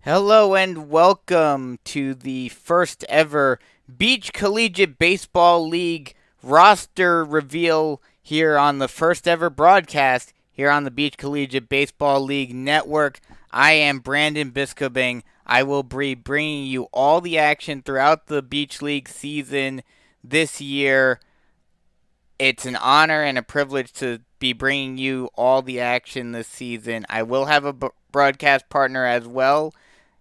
Hello and welcome to the first ever Beach Collegiate Baseball League roster reveal here on the first ever broadcast here on the Beach Collegiate Baseball League Network. I am Brandon Biskobing. I will be bringing you all the action throughout the Beach League season this year. It's an honor and a privilege to be bringing you all the action this season. I will have a broadcast partner as well.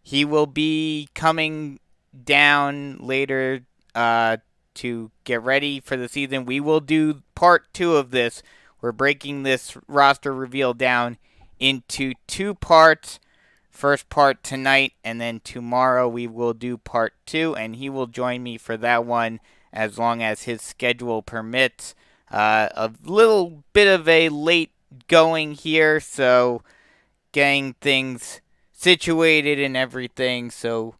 He will be coming down later to get ready for the season. We will do part 2 of this. We're breaking this roster reveal down into 2 parts. First part tonight, and then tomorrow we will do part 2, and he will join me for that one as long as his schedule permits. A little bit of a late going here, so getting things situated and everything. So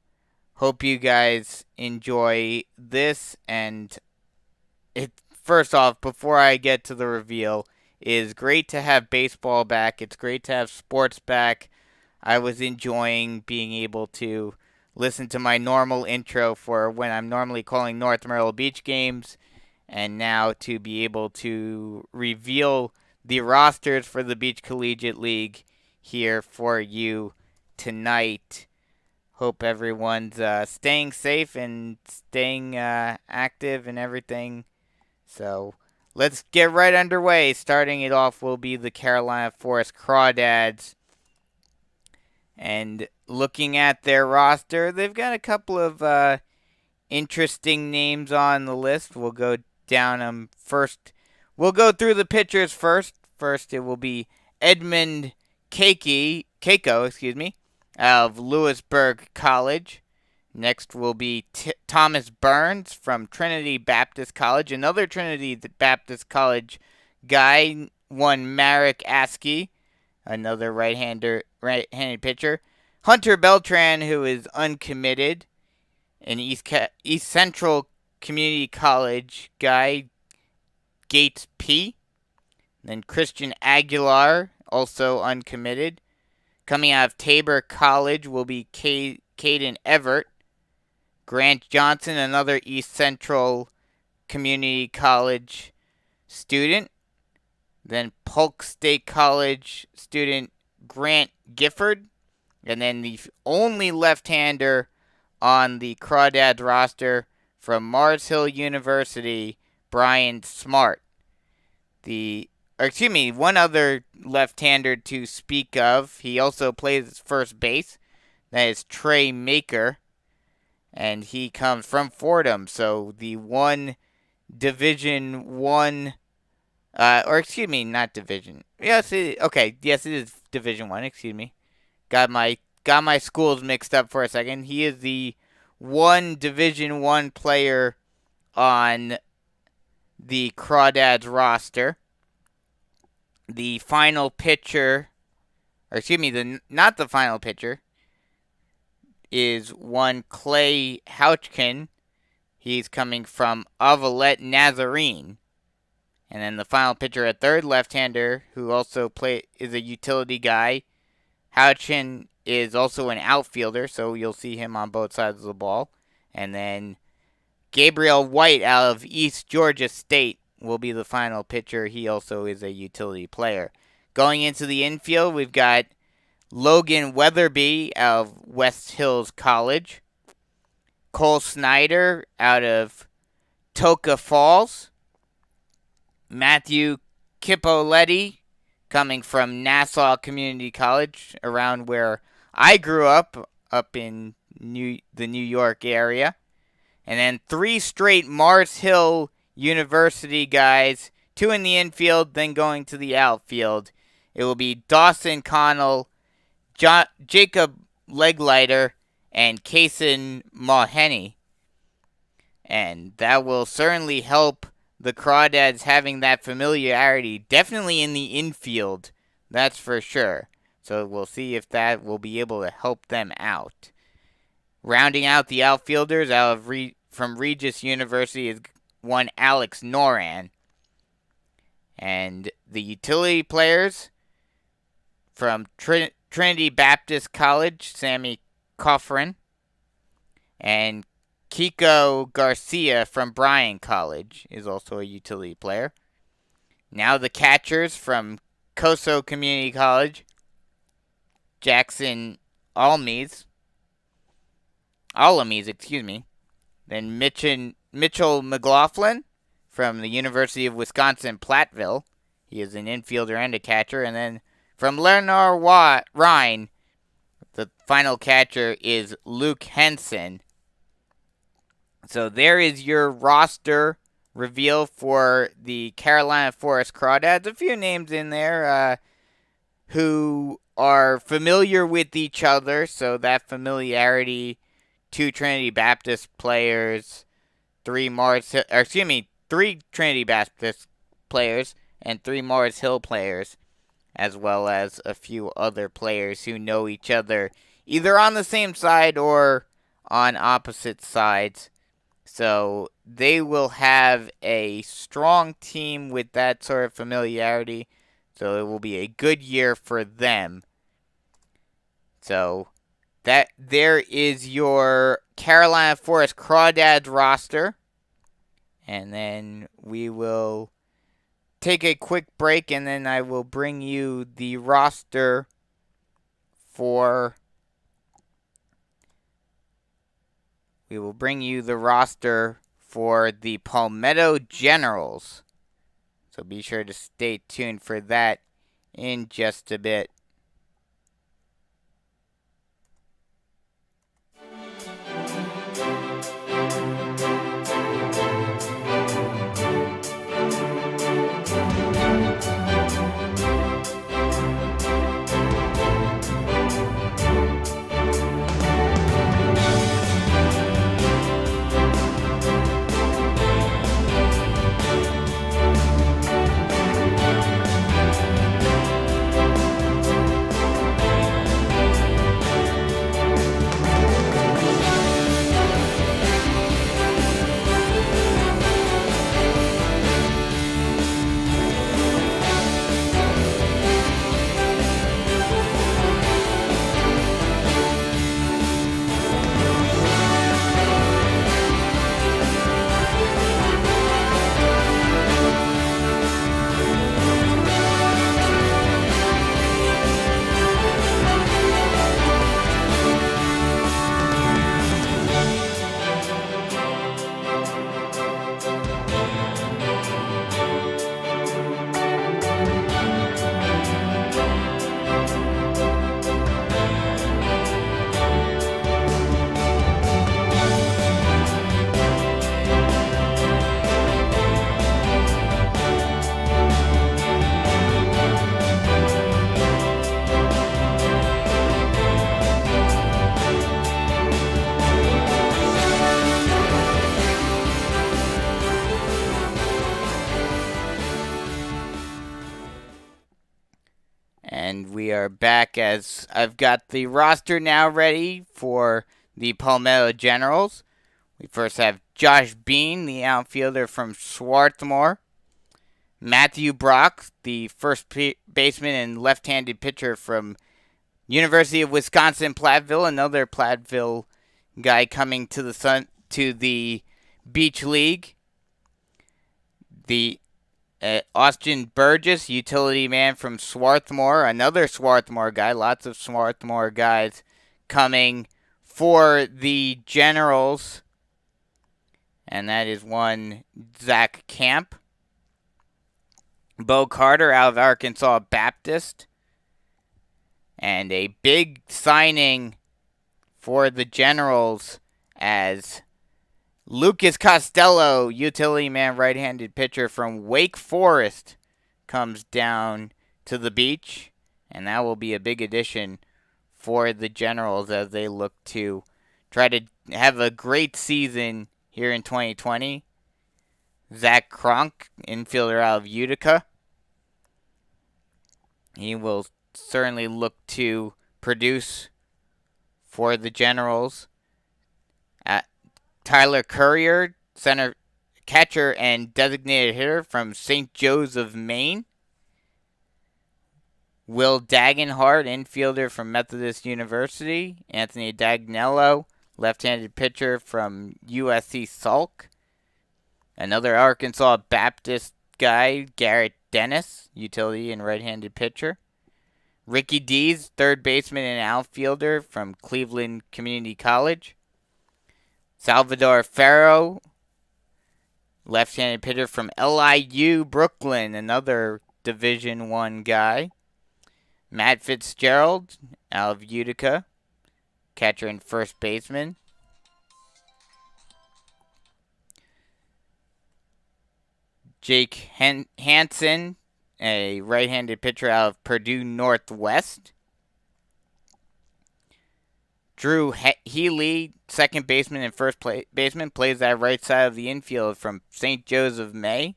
hope you guys enjoy this. And first off, before I get to the reveal, it is great to have baseball back. It's great to have sports back. I was enjoying being able to listen to my normal intro for when I'm normally calling North Myrtle Beach games, and now to be able to reveal the rosters for the Beach Collegiate League here for you tonight. Hope everyone's staying safe and staying active and everything. So let's get right underway. Starting it off will be the Carolina Forest Crawdads. And looking at their roster, they've got a couple of interesting names on the list. We'll go down them first. We'll go through the pitchers first. First, it will be Edmund Keiko, of Lewisburg College. Next will be Thomas Burns from Trinity Baptist College. Another Trinity Baptist College guy, one Marek Askey, another right-handed pitcher. Hunter Beltran, who is uncommitted, an East Central Community College guy, Gates P. Then Christian Aguilar, also uncommitted. Coming out of Tabor College will be Caden Everett. Grant Johnson, another East Central Community College student. Then Polk State College student Grant Gifford. And then the only left-hander on the Crawdads roster from Mars Hill University, Brian Smart. One other left-hander to speak of. He also plays first base. That is Trey Maker, and he comes from Fordham. So the one Division One, not Division. Yes, it is Division One. Excuse me. Got my schools mixed up for a second. He is the one Division One player on the Crawdads roster. The final pitcher, not the final pitcher, is one Clay Houchkin. He's coming from Avalette Nazarene. And then the final pitcher, a third left-hander, who also is a utility guy. Houchin is also an outfielder, so you'll see him on both sides of the ball. And then Gabriel White out of East Georgia State will be the final pitcher. He also is a utility player. Going into the infield, we've got Logan Weatherby out of West Hills College. Cole Snyder out of Toka Falls. Matthew Cipoletti coming from Nassau Community College, around where I grew up in the New York area. And then 3 straight Mars Hill University guys, 2 in the infield, then going to the outfield. It will be Dawson Connell, Jacob Leglighter, and Kason Mahoney. And that will certainly help the Crawdads having that familiarity, definitely in the infield, that's for sure. So we'll see if that will be able to help them out. Rounding out the outfielders from Regis University is one Alex Noran. And the utility players from Trinity Baptist College, Sammy Coffrin, and Kiko Garcia from Bryan College is also a utility player. Now the catchers from Coso Community College, Jackson Alamise, Then Mitchell McLaughlin from the University of Wisconsin-Platteville. He is an infielder and a catcher. And then from Leonard Rhine, the final catcher is Luke Henson. So there is your roster reveal for the Carolina Forest Crawdads. A few names in there who are familiar with each other, so that familiarity. 2 Trinity Baptist players, 3 Trinity Baptist players, and 3 Mars Hill players, as well as a few other players who know each other either on the same side or on opposite sides. So they will have a strong team with that sort of familiarity. So it will be a good year for them. So that there is your Carolina Forest Crawdads roster. And then we will take a quick break, and then I will bring you the roster for the Palmetto Generals. So be sure to stay tuned for that in just a bit. And we are back as I've got the roster now ready for the Palmetto Generals. We first have Josh Bean, the outfielder from Swarthmore. Matthew Brock, the first baseman and left-handed pitcher from University of Wisconsin-Platteville, another Platteville guy coming to the Beach League. The Austin Burgess, utility man from Swarthmore, another Swarthmore guy. Lots of Swarthmore guys coming for the Generals. And that is one Zach Camp. Bo Carter out of Arkansas Baptist. And a big signing for the Generals as Lucas Costello, utility man, right-handed pitcher from Wake Forest, comes down to the Beach. And that will be a big addition for the Generals as they look to try to have a great season here in 2020. Zach Kronk, infielder out of Utica. He will certainly look to produce for the Generals. Tyler Courier, center catcher and designated hitter from St. Joe's of Maine. Will Dagenhart, infielder from Methodist University. Anthony Dagnello, left-handed pitcher from USC Salk. Another Arkansas Baptist guy, Garrett Dennis, utility and right-handed pitcher. Ricky Dees, third baseman and outfielder from Cleveland Community College. Salvador Farrow, left-handed pitcher from LIU Brooklyn, another Division I guy. Matt Fitzgerald out of Utica, catcher and first baseman. Jake Hansen, a right-handed pitcher out of Purdue Northwest. Drew Healy, second baseman and first baseman, plays that right side of the infield from St. Joseph May.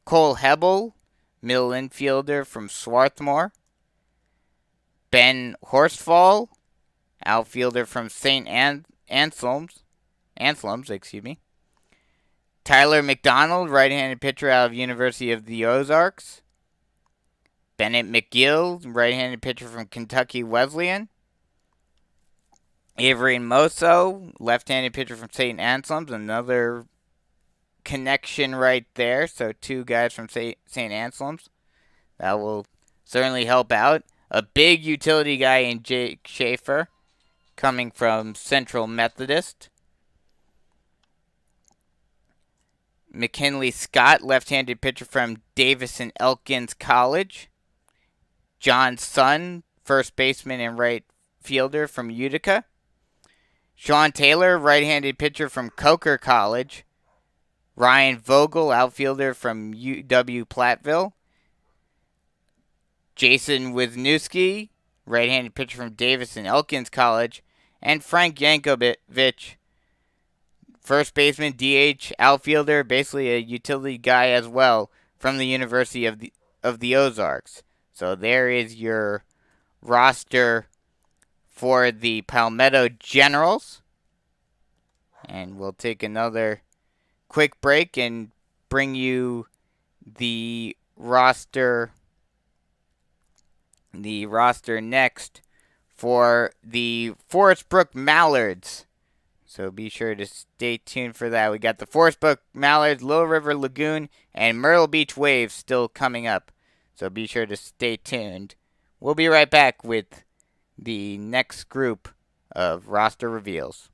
Cole Hebel, middle infielder from Swarthmore. Ben Horsfall, outfielder from St. Anselm's. Tyler McDonald, right-handed pitcher out of University of the Ozarks. Bennett McGill, right-handed pitcher from Kentucky Wesleyan. Avery Moso, left-handed pitcher from St. Anselm's, another connection right there. So 2 guys from St. Anselm's. That will certainly help out. A big utility guy in Jake Schaefer, coming from Central Methodist. McKinley Scott, left-handed pitcher from Davis and Elkins College. John Sun, first baseman and right fielder from Utica. Sean Taylor, right-handed pitcher from Coker College. Ryan Vogel, outfielder from UW Platteville. Jason Wisniewski, right-handed pitcher from Davis and Elkins College. And Frank Yankovic, first baseman, DH, outfielder, basically a utility guy as well, from the University of the Ozarks. So there is your roster for the Palmetto Generals. And we'll take another quick break and bring you the roster next for the Forestbrook Mallards. So be sure to stay tuned for that. We got the Forestbrook Mallards, Little River Lagoon, and Myrtle Beach Waves still coming up. So be sure to stay tuned. We'll be right back with the next group of roster reveals.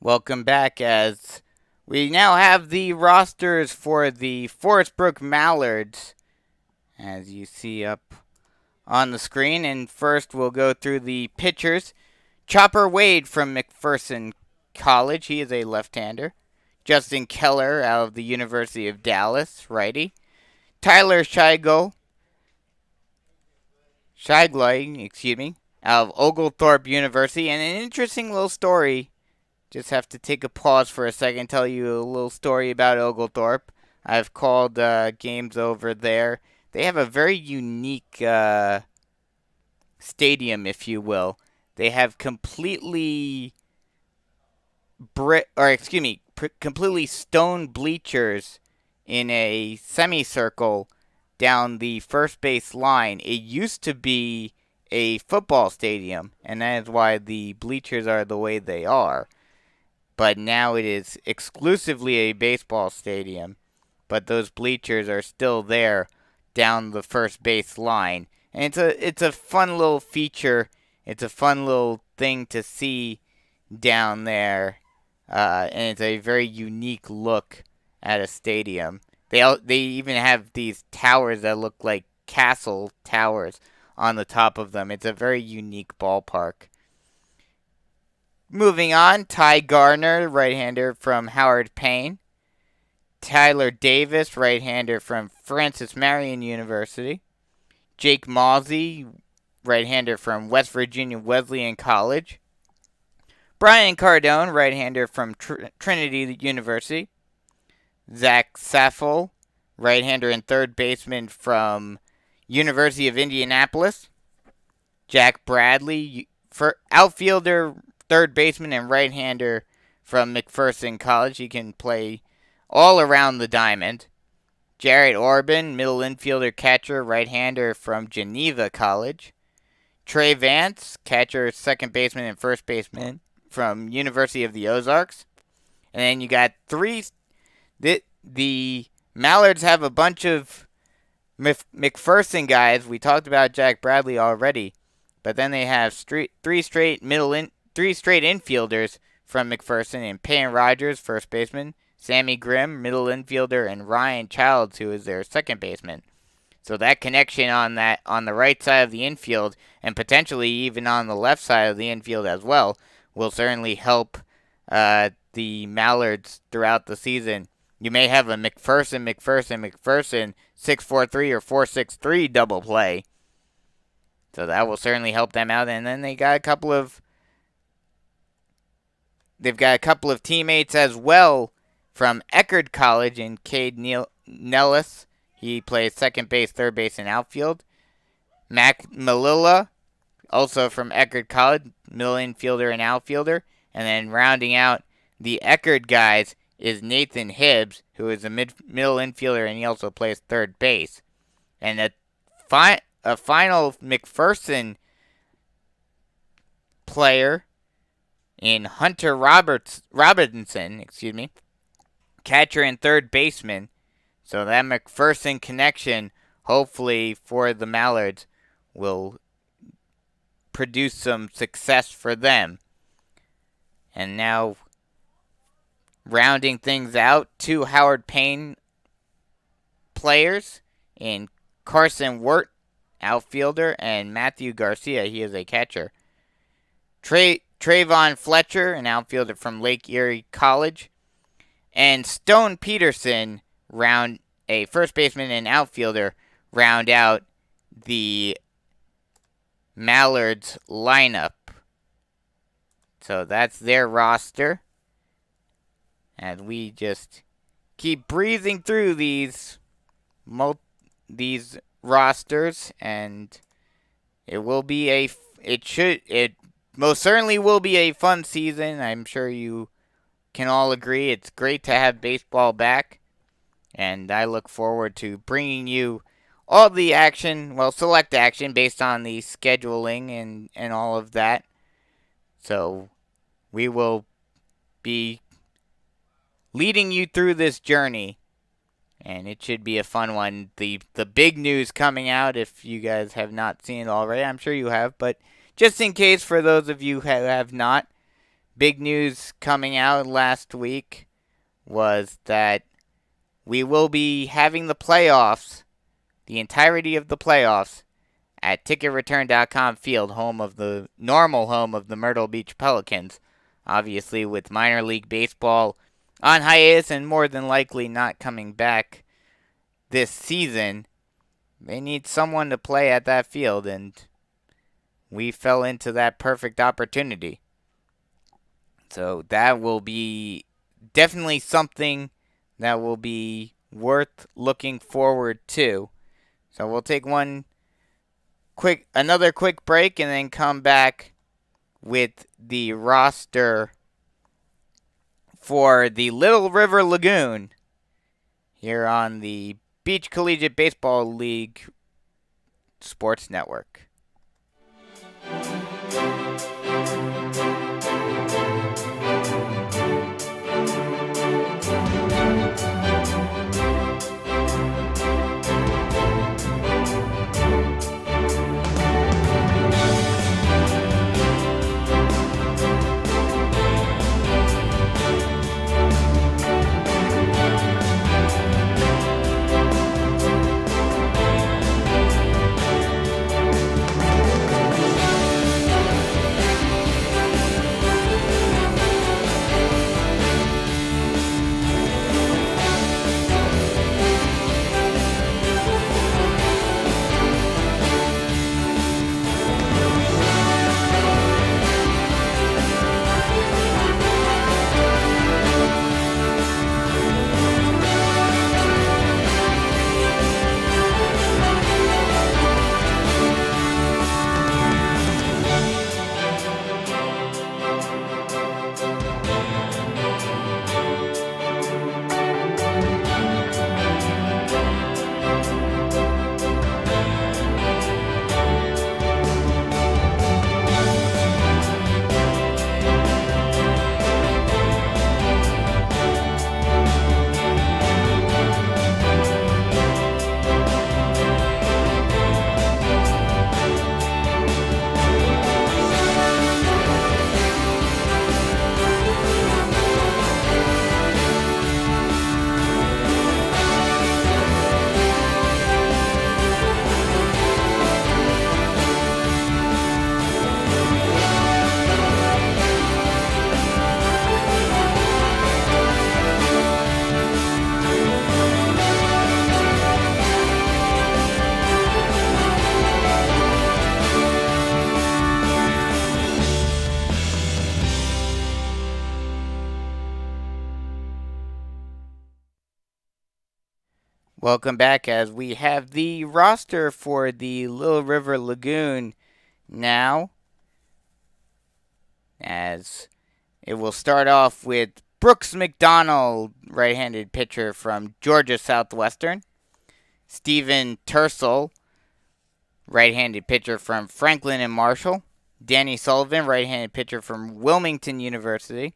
Welcome back as we now have the rosters for the Forestbrook Mallards, as you see up on the screen. And first we'll go through the pitchers. Chopper Wade from McPherson College, he is a left-hander. Justin Keller out of the University of Dallas, righty. Tyler Scheigel, out of Oglethorpe University. And an interesting little story. Just have to take a pause for a second, tell you a little story about Oglethorpe. I've called games over there. They have a very unique stadium, if you will. They have completely completely stone bleachers in a semicircle down the first base line. It used to be a football stadium, and that is why the bleachers are the way they are. But now it is exclusively a baseball stadium. But those bleachers are still there down the first base line. And it's a fun little feature. It's a fun little thing to see down there. And it's a very unique look at a stadium. They even have these towers that look like castle towers on the top of them. It's a very unique ballpark. Moving on, Ty Garner, right-hander from Howard Payne. Tyler Davis, right-hander from Francis Marion University. Jake Mawsey, right-hander from West Virginia Wesleyan College. Brian Cardone, right-hander from Trinity University. Zach Saffel, right-hander and third baseman from University of Indianapolis. Jack Bradley, outfielder, third baseman, and right-hander from McPherson College. He can play all around the diamond. Jarrett Orban, middle infielder, catcher, right-hander from Geneva College. Trey Vance, catcher, second baseman, and first baseman from University of the Ozarks. And then you got the Mallards have a bunch of McPherson guys. We talked about Jack Bradley already. But then they have three straight infielders from McPherson, and Payne Rogers, first baseman, Sammy Grimm, middle infielder, and Ryan Childs, who is their second baseman. So that connection on the right side of the infield, and potentially even on the left side of the infield as well, will certainly help the Mallards throughout the season. You may have a McPherson 6-4-3 or 4-6-3 double play. So that will certainly help them out. And then they've got a couple of teammates as well from Eckerd College in Cade Nellis. He plays second base, third base, and outfield. Mac Malilla, also from Eckerd College, middle infielder and outfielder. And then rounding out the Eckerd guys is Nathan Hibbs, who is a middle infielder, and he also plays third base. And a final McPherson player in Hunter Robinson, catcher and third baseman. So that McPherson connection, hopefully for the Mallards, will produce some success for them. And now, rounding things out, two Howard Payne players in Carson Wirt, outfielder, and Matthew Garcia, he is a catcher. Trayvon Fletcher, an outfielder from Lake Erie College. And Stone Peterson, a first baseman and outfielder, round out the Mallards lineup. So that's their roster. And we just keep breezing through these rosters, and it most certainly will be a fun season. I'm sure you can all agree. It's great to have baseball back, and I look forward to bringing you all the action, select action based on the scheduling and all of that. So we will be leading you through this journey, and it should be a fun one. The big news coming out, if you guys have not seen it already, I'm sure you have, but just in case for those of you who have not, big news coming out last week was that we will be having the playoffs, the entirety of the playoffs, at TicketReturn.com field, normal home of the Myrtle Beach Pelicans. Obviously, with minor league baseball on hiatus and more than likely not coming back this season, they need someone to play at that field, and we fell into that perfect opportunity. So that will be definitely something that will be worth looking forward to. So we'll take another quick break and then come back with the roster for the Little River Lagoon here on the Beach Collegiate Baseball League Sports Network. Welcome back as we have the roster for the Little River Lagoon now. As it will start off with Brooks McDonald, right-handed pitcher from Georgia Southwestern. Steven Tercel, right-handed pitcher from Franklin and Marshall. Danny Sullivan, right-handed pitcher from Wilmington University.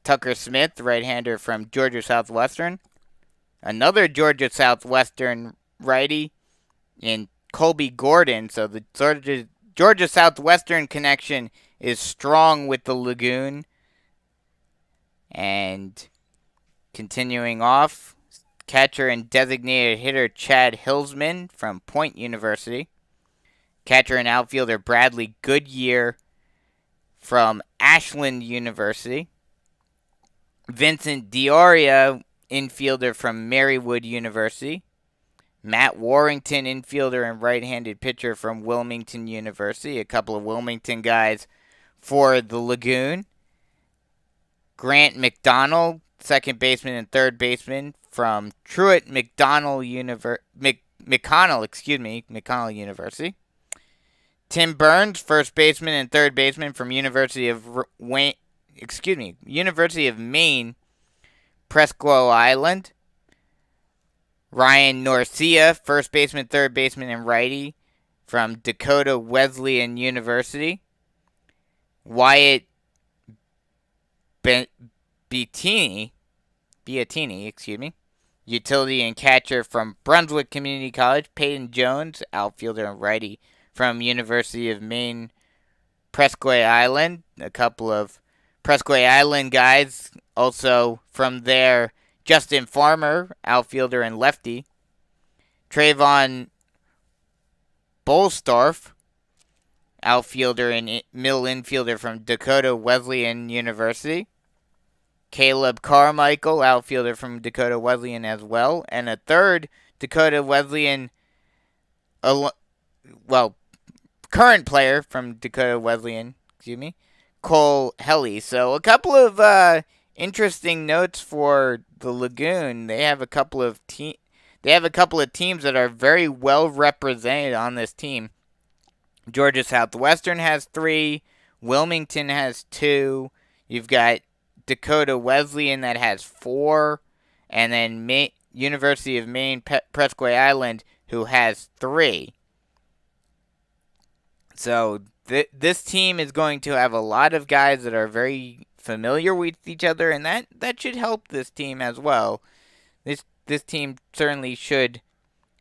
Tucker Smith, right-hander from Georgia Southwestern. Another Georgia Southwestern righty in Colby Gordon. So the Georgia Southwestern connection is strong with the Lagoon. And continuing off, catcher and designated hitter Chad Hillsman from Point University. Catcher and outfielder Bradley Goodyear from Ashland University. Vincent Dioria, infielder from Marywood University. Matt Warrington, infielder and right-handed pitcher from Wilmington University. A couple of Wilmington guys for the Lagoon. Grant McDonald, second baseman and third baseman from Truett McConnell University. Tim Burns, first baseman and third baseman from University of Maine, Presqu Island. Ryan Norcia, first baseman, third baseman, and righty from Dakota Wesleyan University. Wyatt Beattini, utility and catcher from Brunswick Community College. Peyton Jones, outfielder and righty from University of Maine, Presqu Island. A couple of Presque Island guys. Also from there, Justin Farmer, outfielder and lefty. Trayvon Bolstorff, outfielder and middle infielder from Dakota Wesleyan University. Caleb Carmichael, outfielder from Dakota Wesleyan as well. And a third Dakota Wesleyan, current player from Dakota Wesleyan, Cole Helly. So a couple of interesting notes for the Lagoon. They have a couple of teams that are very well represented on this team. Georgia Southwestern has 3. Wilmington has 2. You've got Dakota Wesleyan that has 4. And then University of Maine Presque Island, who has 3. So this team is going to have a lot of guys that are very familiar with each other, and that should help this team as well. This team certainly should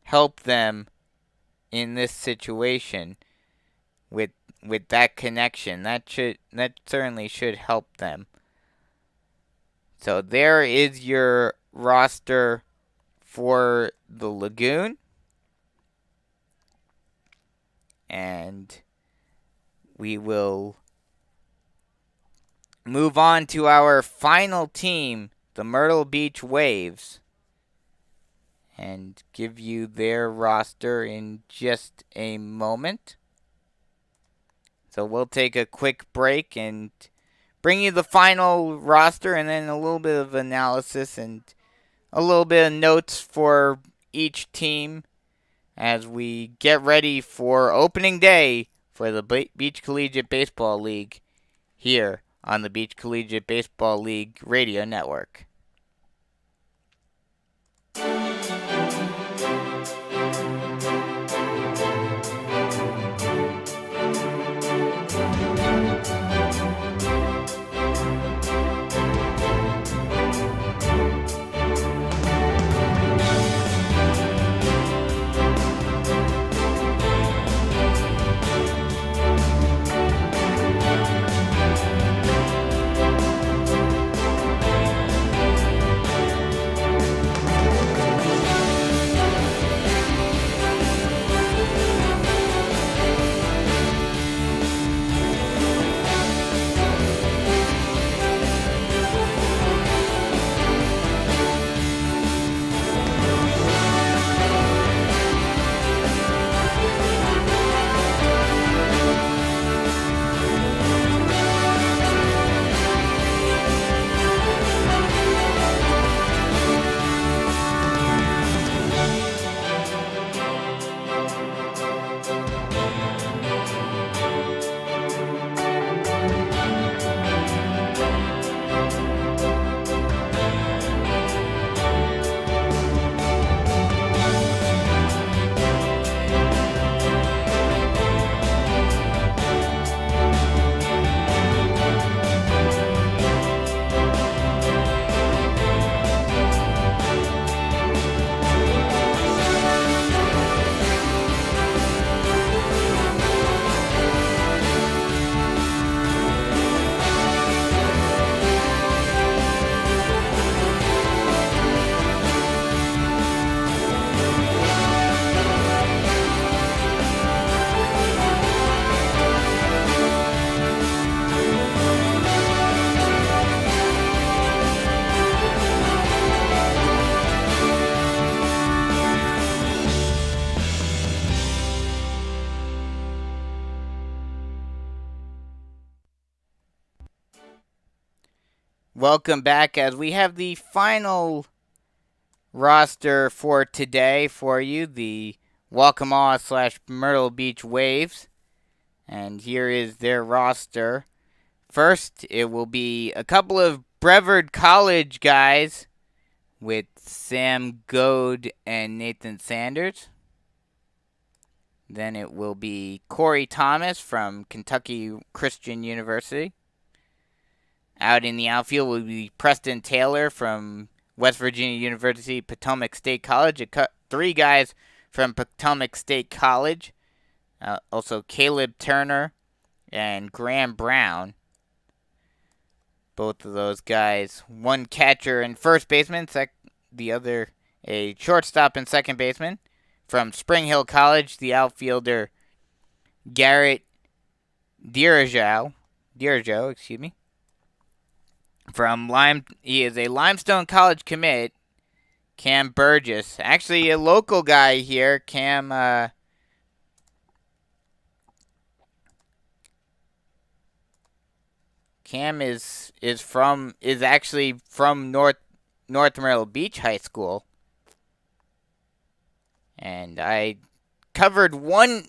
help them in this situation with that connection. That certainly should help them. So there is your roster for the Lagoon. And we will move on to our final team, the Myrtle Beach Waves, and give you their roster in just a moment. So we'll take a quick break and bring you the final roster and then a little bit of analysis and a little bit of notes for each team as we get ready for opening day for the Beach Collegiate Baseball League here on the Beach Collegiate Baseball League radio network. Welcome back as we have the final roster for today for you, the Waccamaw / Myrtle Beach Waves. And here is their roster. First, it will be a couple of Brevard College guys with Sam Goad and Nathan Sanders. Then it will be Corey Thomas from Kentucky Christian University. Out in the outfield will be Preston Taylor from West Virginia University, Potomac State College. 3 guys from Potomac State College. Also Caleb Turner and Graham Brown. Both of those guys, one catcher and first baseman, the other a shortstop and second baseman. From Spring Hill College, the outfielder Garrett Dirijo, excuse me. He is a Limestone College commit. Cam Burgess, actually a local guy here. Cam is actually from North Myrtle Beach High School, and I covered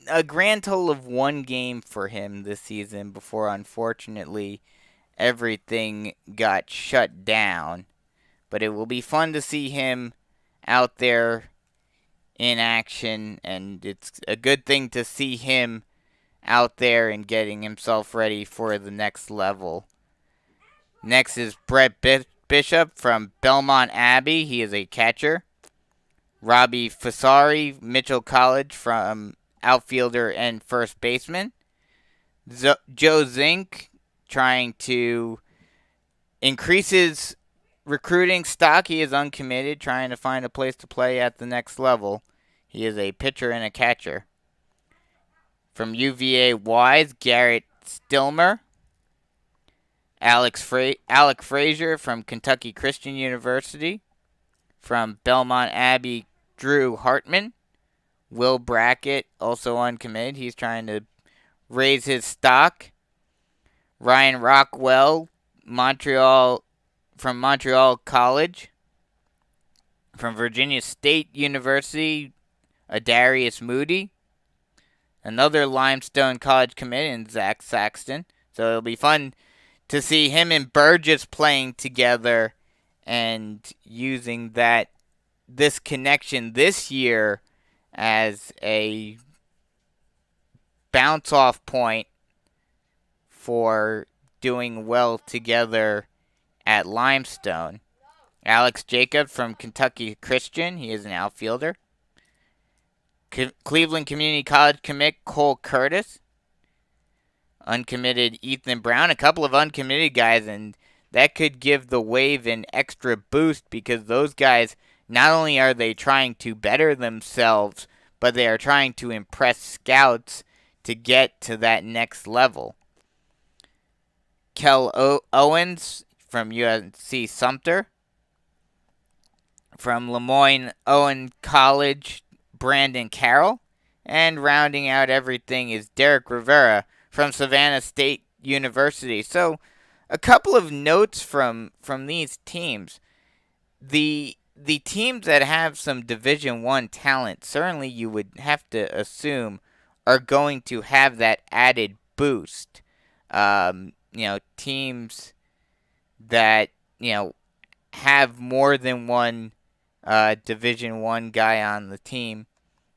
a grand total of one game for him this season before, unfortunately, everything got shut down. But it will be fun to see him out there in action, and it's a good thing to see him out there and getting himself ready for the next level. Next is Brett Bishop from Belmont Abbey. He is a catcher. Robbie Fasari, Mitchell College, from outfielder and first baseman. Joe Zink, trying to increase his recruiting stock. He is uncommitted, trying to find a place to play at the next level. He is a pitcher and a catcher. From UVA Wise, Garrett Stillmer. Alec Frazier from Kentucky Christian University. From Belmont Abbey, Drew Hartman. Will Brackett, also uncommitted. He's trying to raise his stock. Ryan Rockwell, from Montreal College. From Virginia State University, Adarius Moody. Another Limestone College commit in Zach Saxton. So it'll be fun to see him and Burgess playing together and using this connection this year as a bounce-off point for doing well together at Limestone. Alex Jacob from Kentucky Christian. He is an outfielder. Cleveland Community College commit Cole Curtis. Uncommitted Ethan Brown. A couple of uncommitted guys, and that could give the Wave an extra boost because those guys, not only are they trying to better themselves, but they are trying to impress scouts to get to that next level. Kel Owens from UNC Sumter. From Lemoyne Owen College, Brandon Carroll. And rounding out everything is Derek Rivera from Savannah State University. So, a couple of notes from these teams. The teams that have some Division I talent, certainly you would have to assume, are going to have that added boost. Teams that, have more than one Division I guy on the team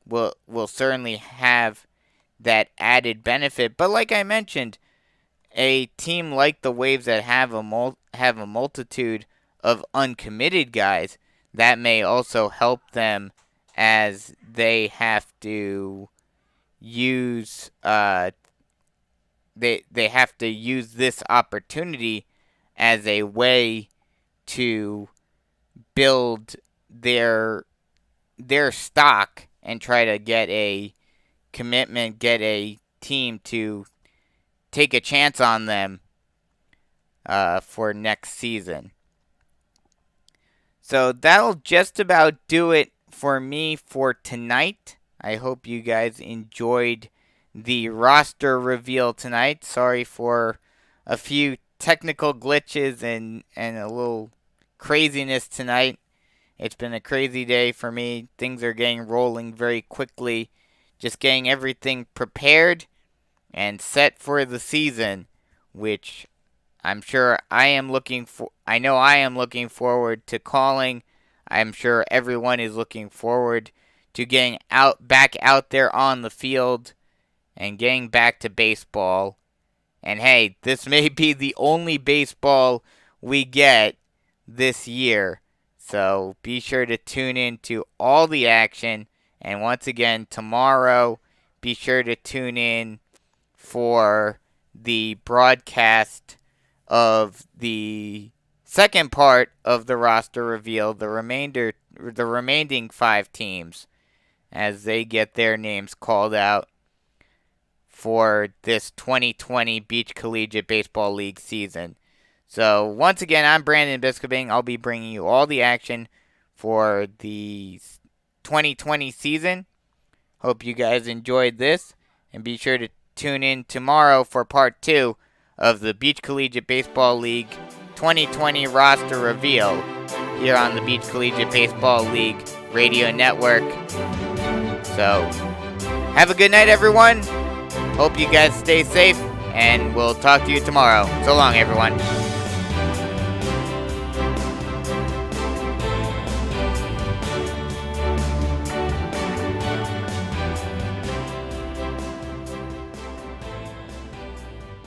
will certainly have that added benefit. But like I mentioned, a team like the Waves that have a multitude of uncommitted guys, that may also help them as they have to use they have to use this opportunity as a way to build their stock and try to get a commitment, get a team to take a chance on them for next season. So that'll just about do it for me for tonight. I hope you guys enjoyed the roster reveal tonight. Sorry for a few technical glitches and a little craziness tonight. It's been a crazy day for me. Things are getting rolling very quickly. Just getting everything prepared and set for the season, which I'm sure I am looking for. I know I am looking forward to calling. I'm sure everyone is looking forward to getting back out there on the field and getting back to baseball. And hey, this may be the only baseball we get this year. So be sure to tune in to all the action. And once again, tomorrow, be sure to tune in for the broadcast of the second part of the roster reveal, the remaining 5 teams, as they get their names called out for this 2020 Beach Collegiate Baseball League season. So once again, I'm Brandon Biskobing. I'll be bringing you all the action for the 2020 season. Hope you guys enjoyed this, and be sure to tune in tomorrow for part 2 of the Beach Collegiate Baseball League 2020 roster reveal here on the Beach Collegiate Baseball League radio network. So, have a good night, everyone. Hope you guys stay safe, and we'll talk to you tomorrow. So long, everyone.